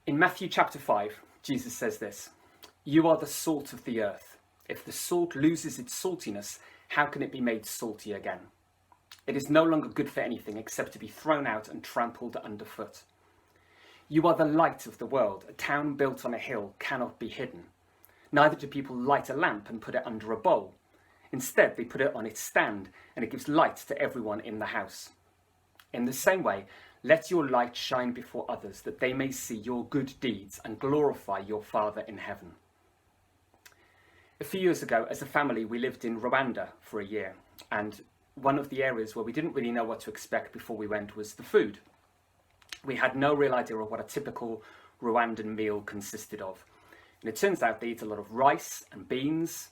In Matthew chapter 5, Jesus says this: "You are the salt of the earth. If the salt loses its saltiness, how can it be made salty again? It is no longer good for anything except to be thrown out and trampled underfoot. You are the light of the world. A town built on a hill cannot be hidden. Neither do people light a lamp and put it under a bowl. Instead, they put it on its stand, and it gives light to everyone in the house. In the same way, let your light shine before others, that they may see your good deeds and glorify your Father in heaven." A few years ago, as a family, we lived in Rwanda for a year, and one of the areas where we didn't really know what to expect before we went was the food. We had no real idea of what a typical Rwandan meal consisted of. And it turns out they eat a lot of rice and beans,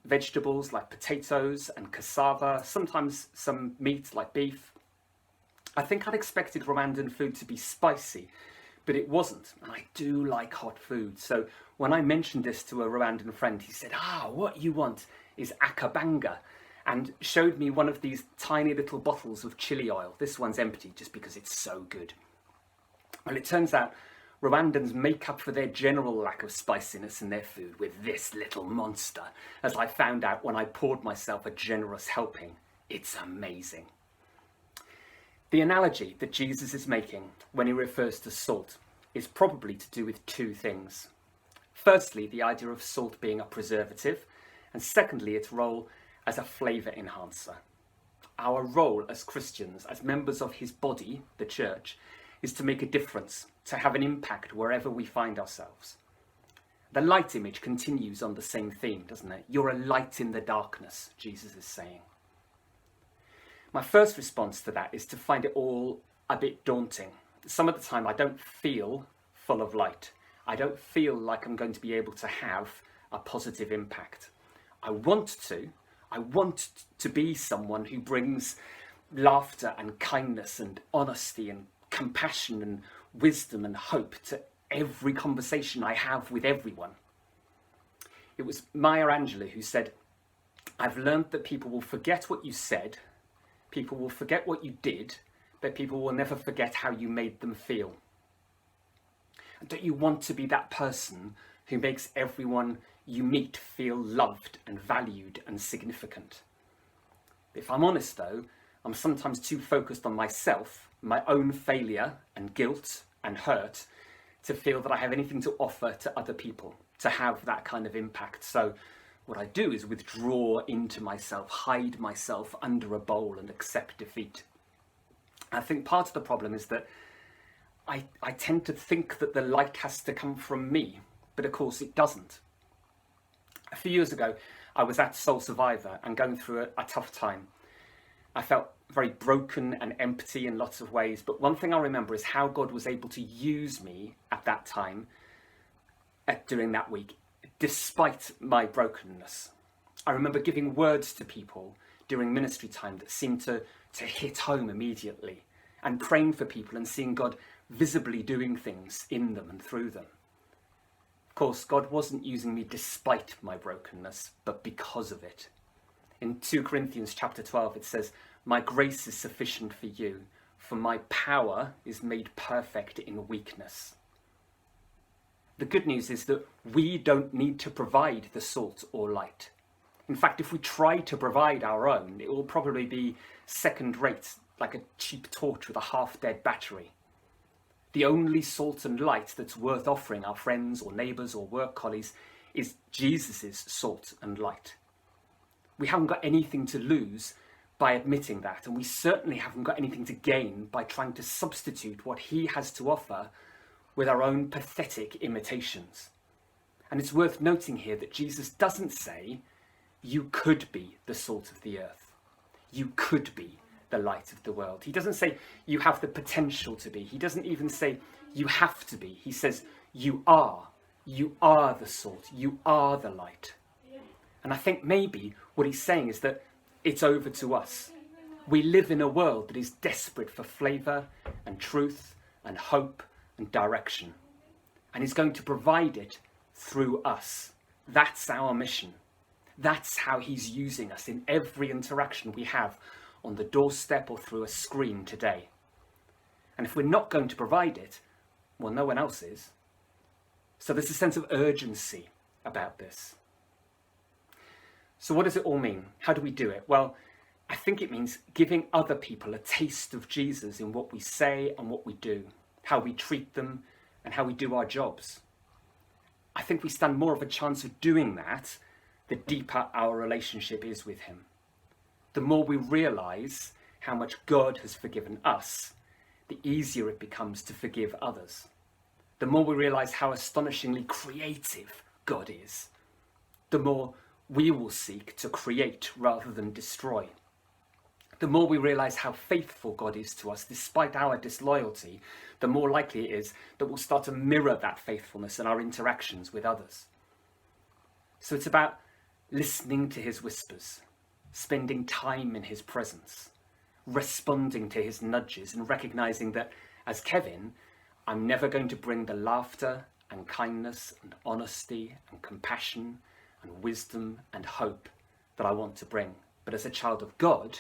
vegetables like potatoes and cassava, sometimes some meat like beef. I think I'd expected Rwandan food to be spicy, but it wasn't. And I do like hot food. So when I mentioned this to a Rwandan friend, he said, "What you want is akabanga," and showed me one of these tiny little bottles of chili oil. This one's empty just because it's so good. Well, it turns out Rwandans make up for their general lack of spiciness in their food with this little monster, as I found out when I poured myself a generous helping. It's amazing. The analogy that Jesus is making when he refers to salt is probably to do with two things. Firstly, the idea of salt being a preservative, and secondly, its role as a flavour enhancer. Our role as Christians, as members of his body, the church, is to make a difference, to have an impact wherever we find ourselves. The light image continues on the same theme, doesn't it? You're a light in the darkness, Jesus is saying. My first response to that is to find it all a bit daunting. Some of the time I don't feel full of light. I don't feel like I'm going to be able to have a positive impact. I want to be someone who brings laughter and kindness and honesty and compassion and wisdom and hope to every conversation I have with everyone. It was Maya Angelou who said, "I've learned that people will forget what you said, people will forget what you did, but people will never forget how you made them feel." And don't you want to be that person who makes everyone you meet feel loved and valued and significant? If I'm honest though, I'm sometimes too focused on myself, my own failure and guilt and hurt, to feel that I have anything to offer to other people, to have that kind of impact. So what I do is withdraw into myself, hide myself under a bowl and accept defeat. I think part of the problem is that I tend to think that the light has to come from me, but of course it doesn't. A few years ago, I was at Soul Survivor and going through a tough time. I felt very broken and empty in lots of ways, but one thing I remember is how God was able to use me at that time, during that week, despite my brokenness. I remember giving words to people during ministry time that seemed to hit home immediately, and praying for people and seeing God visibly doing things in them and through them. Of course, God wasn't using me despite my brokenness, but because of it. In 2 Corinthians chapter 12, it says, "My grace is sufficient for you, for my power is made perfect in weakness." The good news is that we don't need to provide the salt or light. In fact, if we try to provide our own, it will probably be second rate, like a cheap torch with a half-dead battery. The only salt and light that's worth offering our friends or neighbours or work colleagues is Jesus's salt and light. We haven't got anything to lose by admitting that, and we certainly haven't got anything to gain by trying to substitute what he has to offer with our own pathetic imitations. And it's worth noting here that Jesus doesn't say, you could be the salt of the earth. You could be the light of the world. He doesn't say you have the potential to be. He doesn't even say you have to be. He says you are. You are the salt. You are the light. And I think maybe what he's saying is that it's over to us. We live in a world that is desperate for flavour and truth and hope and direction. And he's going to provide it through us. That's our mission. That's how he's using us in every interaction we have on the doorstep or through a screen today. And if we're not going to provide it, Well, no one else is. So there's a sense of urgency about this. So what does it all mean? How do we do it? Well, I think it means giving other people a taste of Jesus in what we say and what we do, how we treat them and how we do our jobs. I think we stand more of a chance of doing that the deeper our relationship is with him. The more we realise how much God has forgiven us, the easier it becomes to forgive others. The more we realise how astonishingly creative God is, the more we will seek to create rather than destroy. The more we realise how faithful God is to us despite our disloyalty, the more likely it is that we'll start to mirror that faithfulness in our interactions with others. So it's about listening to his whispers, spending time in his presence, responding to his nudges and recognising that, as Kevin, I'm never going to bring the laughter and kindness and honesty and compassion and wisdom and hope that I want to bring. But as a child of God,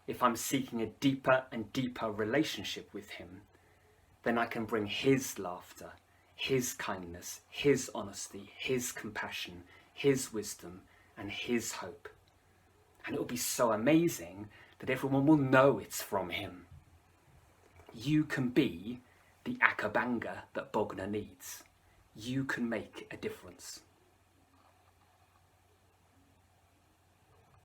if I'm seeking a deeper and deeper relationship with him, then I can bring his laughter, his kindness, his honesty, his compassion, his wisdom, and his hope. And it will be so amazing that everyone will know it's from him. You can be the Akabanga that Bogner needs. You can make a difference.